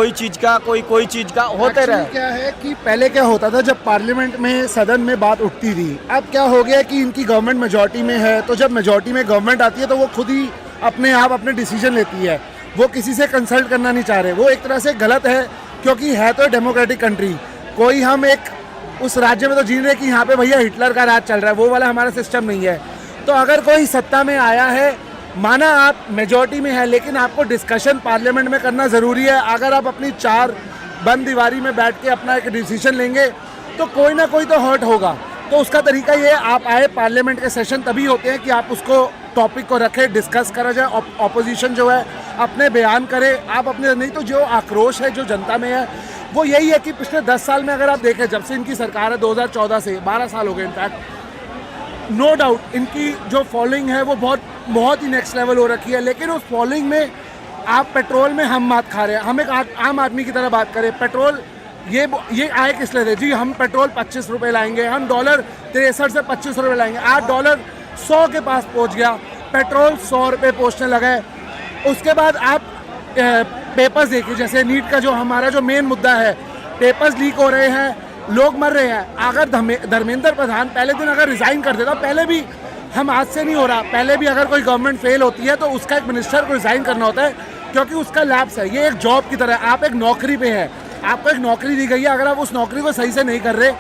कोई चीज का कोई चीज का होते रहे। क्या है कि पहले क्या होता था, जब पार्लियामेंट में सदन में बात उठती थी, अब क्या हो गया कि इनकी गवर्नमेंट मेजॉरिटी में है, तो जब मेजॉरिटी में गवर्नमेंट आती है तो वो खुद ही अपने आप अपने डिसीजन लेती है, वो किसी से कंसल्ट करना नहीं चाह रहे। वो एक तरह से गलत है, क्योंकि है तो डेमोक्रेटिक कंट्री, कोई हम एक उस राज्य में तो जी रहे कि यहाँ पे भैया हिटलर का राज चल रहा है, वो वाला हमारा सिस्टम नहीं है। तो अगर कोई सत्ता में आया है, माना आप मेजॉरिटी में है, लेकिन आपको डिस्कशन पार्लियामेंट में करना ज़रूरी है। अगर आप अपनी चार बंद दीवारी में बैठ के अपना एक डिसीजन लेंगे तो कोई ना कोई तो हर्ट होगा। तो उसका तरीका ये है, आप आए, पार्लियामेंट के सेशन तभी होते हैं कि आप उसको टॉपिक को रखें, डिस्कस करा जाए, ऑपोजिशन जो है अपने बयान करे, आप अपने, नहीं तो जो आक्रोश है जो जनता में है वो यही है कि पिछले 10 साल में अगर आप देखें, जब से इनकी सरकार है 2014 से 12 साल हो गए इनफैक्ट, नो डाउट इनकी जो फॉलोइंग है वो बहुत ही नेक्स्ट लेवल हो रखी है। लेकिन उस फॉलोइंग में आप पेट्रोल में हम मात खा रहे हैं। हम एक आम आदमी की तरह बात करें, पेट्रोल ये आए किस लिए थे जी, हम पेट्रोल 25 रुपये लाएंगे, हम डॉलर 63 से 25 रुपये लाएंगे, आज डॉलर 100 के पास पहुंच गया, पेट्रोल 100 रुपये पहुँचने लगा है। उसके बाद आप पेपर्स देखिए, जैसे नीट का जो हमारा जो मेन मुद्दा है, पेपर्स लीक हो रहे हैं, लोग मर रहे हैं। अगर धर्मेंद्र प्रधान पहले दिन अगर रिज़ाइन कर देता, पहले भी, हम आज से नहीं हो रहा, पहले भी अगर कोई गवर्नमेंट फेल होती है तो उसका एक मिनिस्टर को रिज़ाइन करना होता है, क्योंकि उसका लैप्स है। ये एक जॉब की तरह, आप एक नौकरी पे है, आपको एक नौकरी दी गई है, अगर आप उस नौकरी को सही से नहीं कर रहे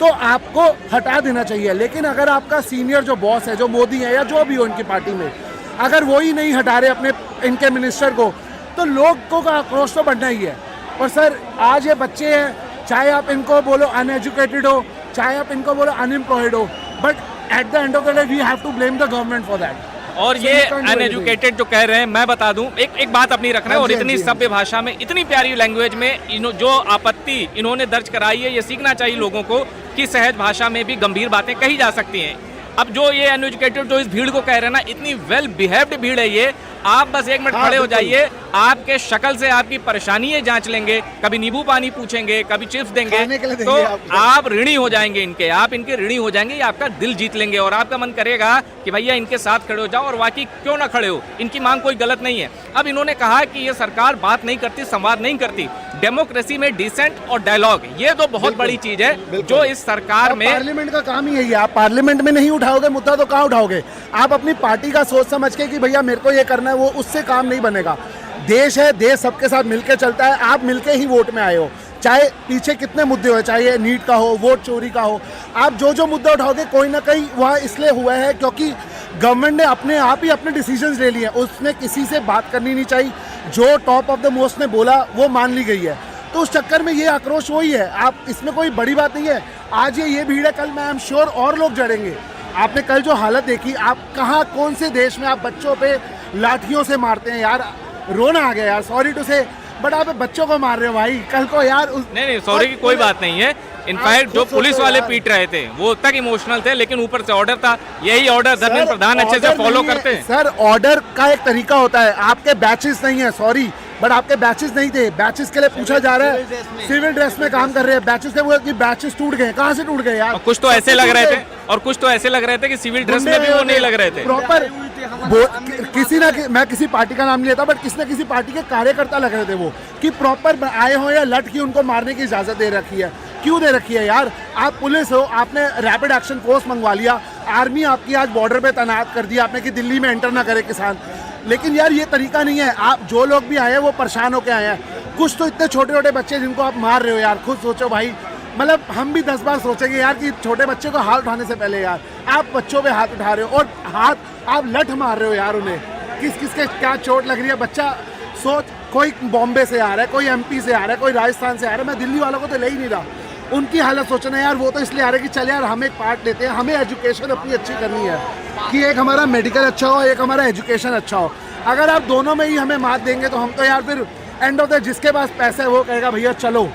तो आपको हटा देना चाहिए। लेकिन अगर आपका सीनियर जो बॉस है, जो मोदी है या जो भी हो इनकी पार्टी में, अगर वो ही नहीं हटा रहे अपने इनके मिनिस्टर को, तो लोगों का आक्रोश तो बढ़ना ही है। और सर, आज ये बच्चे हैं, चाहे आप इनको बोलो अनएजुकेटेड हो, चाहे आप इनको बोलो अनएम्प्लॉयड हो, but at the end of the day we have to blame the government for that. और ये अनएजुकेटेड जो कह रहे हैं, मैं बता दूं, एक बात अपनी रखना है, और इतनी सभ्य भाषा में, इतनी प्यारी लैंग्वेज में जो आपत्ति इन्होंने दर्ज कराई है, ये सीखना चाहिए लोगों को कि सहज भाषा में भी गंभीर बातें कही जा सकती हैं। अब जो ये अनएजुकेटेड जो इस भीड़ को कह रहे हैं ना, इतनी वेल बिहेव्ड भीड़ है ये, आप बस एक मिनट खड़े हो जाइए, आपके शक्ल से आपकी परेशानी जांच लेंगे, कभी नींबू पानी पूछेंगे, कभी चिप्स देंगे, तो आप ऋणी हो जाएंगे इनके, आप इनके ऋणी हो जाएंगे, ये आपका दिल जीत लेंगे और आपका मन करेगा कि भैया इनके साथ खड़े हो जाओ। और वाकई क्यों ना खड़े हो, इनकी मांग कोई गलत नहीं है। अब इन्होंने कहा कि ये सरकार बात नहीं करती, संवाद नहीं करती, डेमोक्रेसी में डिसेंट और डायलॉग, ये तो बहुत बड़ी चीज है जो इस सरकार में, पार्लियामेंट का काम ही यही है। आप पार्लियामेंट में नहीं उठाओगे मुद्दा तो कहाँ उठाओगे? आप अपनी पार्टी का सोच समझ के कि भैया मेरे को ये करना है, वो उससे काम नहीं बनेगा। देश है, देश सबके साथ मिलकर चलता है। आप मिलके ही वोट में आए हो, चाहे पीछे कितने मुद्दे हो, चाहे नीट का हो, वोट चोरी का हो, आप जो मुद्दा उठाओगे कोई ना कहीं वहाँ इसलिए हुआ है क्योंकि गवर्नमेंट ने अपने आप ही अपने डिसीजंस ले लिए। उसने किसी से बात करनी नहीं चाहिए, जो टॉप ऑफ द मोस्ट ने बोला वो मान ली गई है। तो उस चक्कर में ये आक्रोश वही है। आप इसमें कोई बड़ी बात नहीं है। आज ये भीड़ है, कल मैं आई एम श्योर और लोग जड़ेंगे। आपने कल जो हालत देखी, आप कहाँ, कौन से देश में आप बच्चों पे लाठियों से मारते हैं यार, रोना आ गया यार, सॉरी टू से, बट आप बच्चों को मार रहे हो भाई। कल को यार नहीं सॉरी की कोई बात नहीं है। इनफैक्ट जो पुलिस वाले पीट रहे थे वो तक इमोशनल थे, लेकिन ऊपर से ऑर्डर था, यही ऑर्डर धर्मेंद्र प्रधान अच्छे से फॉलो करते हैं। सर, ऑर्डर का एक तरीका होता है, आपके बैचेस नहीं है, सॉरी बट आपके बैचेस नहीं थे। बैचेस के लिए पूछा जा रहा है, सिविल ड्रेस में काम कर रहे हैं, बैचेस थे, वो कि बैचेस टूट गए, कहाँ से टूट गए यार? कुछ तो ऐसे लग रहे थे, और कुछ तो ऐसे लग रहे थे कि सिविल ड्रेस में भी वो नहीं लग रहे थे प्रॉपर। किसी ना, मैं किसी पार्टी का नाम नहीं लेता, बट किसी न किसी पार्टी के कार्यकर्ता लग रहे थे वो, कि प्रॉपर आए हो या लट की उनको मारने की इजाजत दे रखी है। क्यों दे रखी है यार? आप पुलिस हो, आपने रैपिड एक्शन फोर्स मंगवा लिया, आर्मी आपकी आज बॉर्डर पे तैनात कर दिया आपने कि दिल्ली में एंटर ना करे किसान। लेकिन यार ये तरीका नहीं है। आप जो लोग भी आए हैं वो परेशान होके आए हैं। कुछ तो इतने छोटे छोटे बच्चे जिनको आप मार रहे हो यार, खुद सोचो भाई। मतलब हम भी 10 बार सोचेंगे यार कि छोटे बच्चे को हाथ उठाने से पहले यार आप बच्चों पे हाथ उठा रहे हो, और हाथ आप लठ मार रहे हो यार उन्हें। किसके क्या चोट लग रही है? बच्चा सोच, कोई बॉम्बे से आ रहा है, कोई एमपी से आ रहा है, कोई राजस्थान से आ रहा है, मैं दिल्ली वालों को तो ले ही नहीं रहा। उनकी हालत सोचना यार, वो तो इसलिए आ रहे कि चल यार हम एक पार्ट लेते हैं, हमें एजुकेशन अपनी अच्छी करनी है कि एक हमारा मेडिकल अच्छा हो, एक हमारा एजुकेशन अच्छा हो। अगर आप दोनों में ही हमें मात देंगे तो हम तो यार फिर एंड ऑफ द, जिसके पास पैसे है वो कहेगा भैया चलो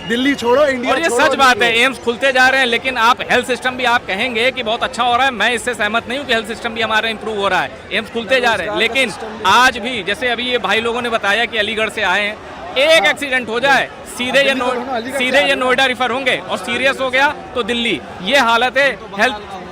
दिल्ली छोड़ो, इंडिया। और ये सच बात है, एम्स खुलते जा रहे हैं, लेकिन आप हेल्थ सिस्टम भी आप कहेंगे कि बहुत अच्छा हो रहा है, मैं इससे सहमत नहीं हूँ कि हेल्थ सिस्टम भी हमारा इंप्रूव हो रहा है, एम्स खुलते जा रहे हैं, लेकिन आज भी जैसे अभी ये भाई लोगों ने बताया कि अलीगढ़ से आए हैं, एक एक्सीडेंट हो जाए सीधे ये नोएडा रिफर होंगे, और सीरियस हो गया तो दिल्ली। ये हालत है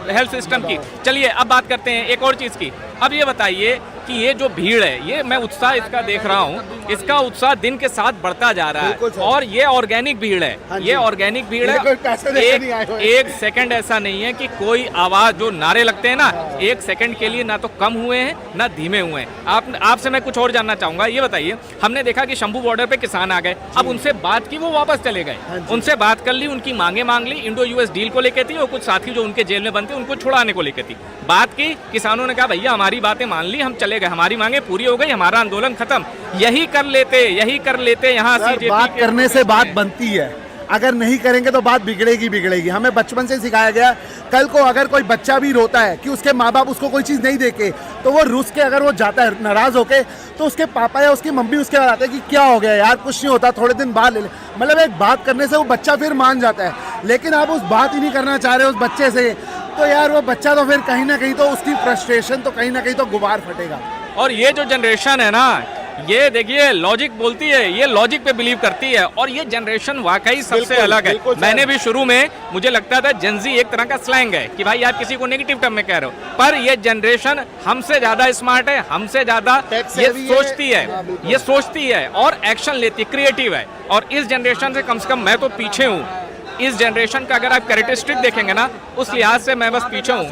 हेल्थ सिस्टम की। चलिए अब बात करते हैं एक और चीज़ की। अब ये बताइए कि ये जो भीड़ है, ये मैं उत्साह इसका देख रहा हूँ, इसका उत्साह दिन के साथ बढ़ता जा रहा बिल्कुल है सर। और ये ऑर्गेनिक भीड़ है, हाँ जी। ये ऑर्गेनिक भीड़ ये कोई है। पैसे देके नहीं आए हुए। एक सेकंड ऐसा नहीं है कि कोई आवाज जो नारे लगते हैं ना, एक सेकंड के लिए ना तो कम हुए हैं ना धीमे हुए हैं। आपसे मैं कुछ और जानना चाहूंगा, ये बताइए, हमने देखा कि शंभू बॉर्डर पे किसान आ गए, अब उनसे बात की, वो वापस चले गए, हाँ जी। उनसे बात कर ली, उनकी मांगे मांग ली, इंडो यूएस डील को लेकर थी और कुछ साथी जो उनके जेल में बनते उनको छुड़ाने को लेकर थी। बात की, किसानों ने कहा भैया हमारी बातें मान ली, हम चले गए, हमारी मांगे पूरी हो गई, हमारा आंदोलन खत्म। यही कर लेते यहाँ सर, सीजेपी बात करने से बात बनती है, अगर नहीं करेंगे तो बात बिगड़ेगी। हमें बचपन से सिखाया गया, कल को अगर कोई बच्चा भी रोता है कि उसके माँ बाप उसको कोई चीज़ नहीं देके, तो वो रुस के अगर वो जाता है नाराज होके, तो उसके पापा या उसकी मम्मी उसके बाद आते हैं कि क्या हो गया यार, कुछ नहीं होता, थोड़े दिन बाद ले ले। मतलब एक बात करने से वो बच्चा फिर मान जाता है, लेकिन आप उस बात ही नहीं करना चाह रहे उस बच्चे से, तो यार वो बच्चा तो फिर कहीं ना कहीं तो उसकी फ्रस्ट्रेशन तो कहीं ना कहीं तो गुबार फटेगा। और ये जो जनरेशन है ना, ये देखिए लॉजिक बोलती है, ये लॉजिक पे बिलीव करती है, और ये जनरेशन वाकई सबसे बिल्कुल, अलग है। बिल्कुल सर। मैंने भी शुरू में मुझे लगता था जेंजी एक तरह का स्लैंग है कि भाई आप किसी को नेगेटिव टर्म में कह रहे हो, पर ये जनरेशन हमसे ज्यादा स्मार्ट है, हमसे ज्यादा Tech ये savvy है। सोचती है, हाँ, बिल्कुल। ये सोचती है और एक्शन लेती है, क्रिएटिव है। और इस जनरेशन से कम मैं तो पीछे हूँ। इस जनरेशन का अगर आप कैरेक्टरिस्टिक देखेंगे ना, उस लिहाज से मैं बस पीछे हूँ।